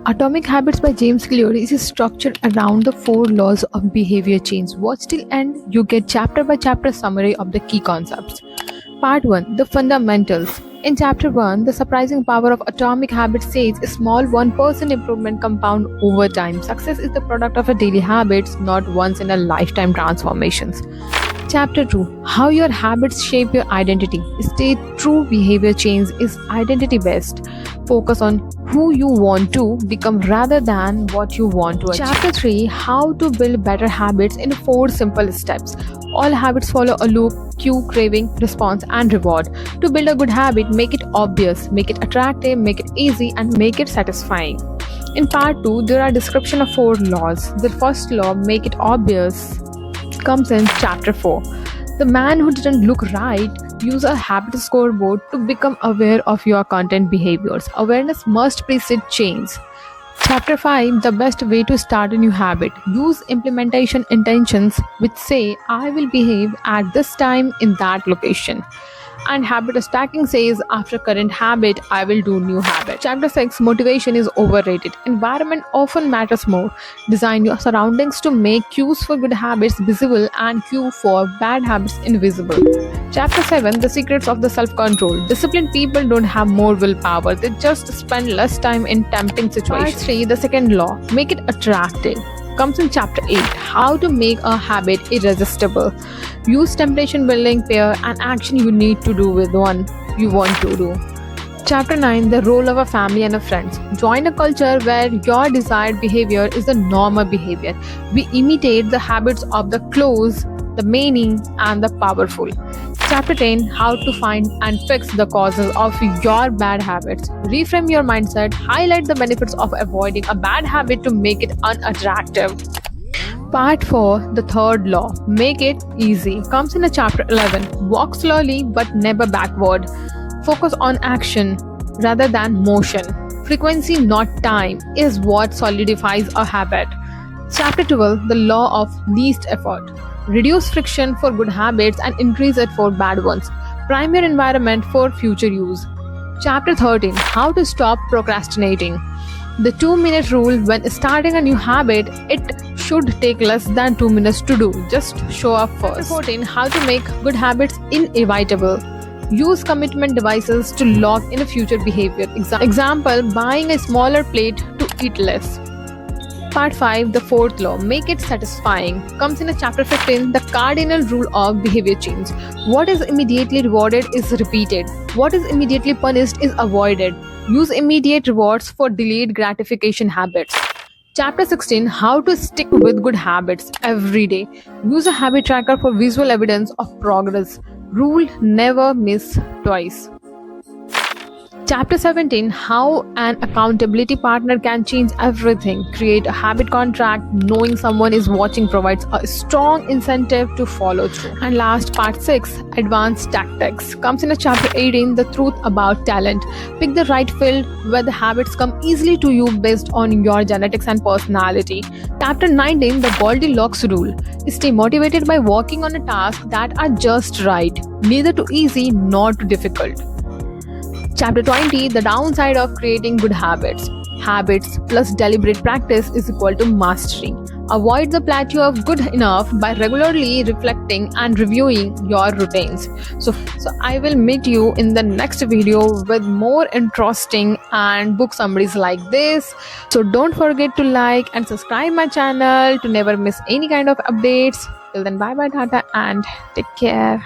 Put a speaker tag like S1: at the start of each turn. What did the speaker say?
S1: Atomic Habits by James Clear is structured around the four laws of behavior change. Watch till end, you get chapter by chapter summary of the key concepts. Part 1, The Fundamentals. In Chapter 1, the surprising power of atomic habits says a small 1% improvement compound over time. Success is the product of a daily habits, not once in a lifetime transformations. Chapter 2, How Your Habits Shape Your Identity. Stay true behavior change is identity based. Focus on who you want to become rather than what you want to achieve. Chapter 3, How to Build Better Habits in 4 Simple Steps. All habits follow a loop: cue, craving, response, and reward. To build a good habit, make it obvious, make it attractive, make it easy, and make it satisfying. In part 2, there are description of 4 laws. The first law, make it obvious, comes in chapter 4. The man who didn't look right, use a habit scoreboard to become aware of your content behaviors. Awareness must precede change. Chapter 5, the best way to start a new habit. Use implementation intentions which say, I will behave at this time in that location. And habit stacking says, after current habit, I will do new habit. Chapter 6, motivation is overrated. Environment often matters more. Design your surroundings to make cues for good habits visible and cue for bad habits invisible. Chapter 7, the secrets of the self-control. Disciplined people don't have more willpower. They just spend less time in tempting situations. Part 3, the second law, make it attractive, comes in chapter 8. How to make a habit irresistible. Use temptation building pair an action you need to do with one you want to do. Chapter 9, the role of a family and a friends. Join a culture where your desired behavior is the normal behavior. We imitate the habits of the close, the many, and the powerful. Chapter 10, how to find and fix the causes of your bad habits. Reframe your mindset, highlight the benefits of avoiding a bad habit to make it unattractive. Part 4, the third law, make it easy, comes in a chapter 11. Walk slowly but never backward. Focus on action rather than motion. Frequency, not time, is what solidifies a habit. Chapter 12, the law of least effort. Reduce friction for good habits and increase it for bad ones. Prime your environment for future use. Chapter 13, how to stop procrastinating. The 2-minute rule. When starting a new habit, it should take less than 2 minutes to do. Just show up first. Chapter 14, how to make good habits inevitable. Use commitment devices to lock in a future behavior. Example, buying a smaller plate to eat less. Part 5, the fourth law, make it satisfying, comes in a chapter 15, the cardinal rule of behavior change. What is immediately rewarded is repeated. What is immediately punished is avoided. Use immediate rewards for delayed gratification habits. Chapter 16, how to stick with good habits every day. Use a habit tracker for visual evidence of progress. Rule, never miss twice. Chapter 17, how an accountability partner can change everything. Create a habit contract. Knowing someone is watching provides a strong incentive to follow through. And last, part 6, advanced tactics, comes in a chapter 18, the truth about talent. Pick the right field where the habits come easily to you based on your genetics and personality. Chapter 19, the Goldilocks rule. Stay motivated by working on a task that are just right, neither too easy nor too difficult. Chapter 20, the downside of creating good habits. Habits plus deliberate practice is equal to mastery. Avoid the plateau of good enough by regularly reflecting and reviewing your routines. So I will meet you in the next video with more interesting and book summaries like this. So don't forget to like and subscribe my channel to never miss any kind of updates. Till then, bye bye, tata, and take care.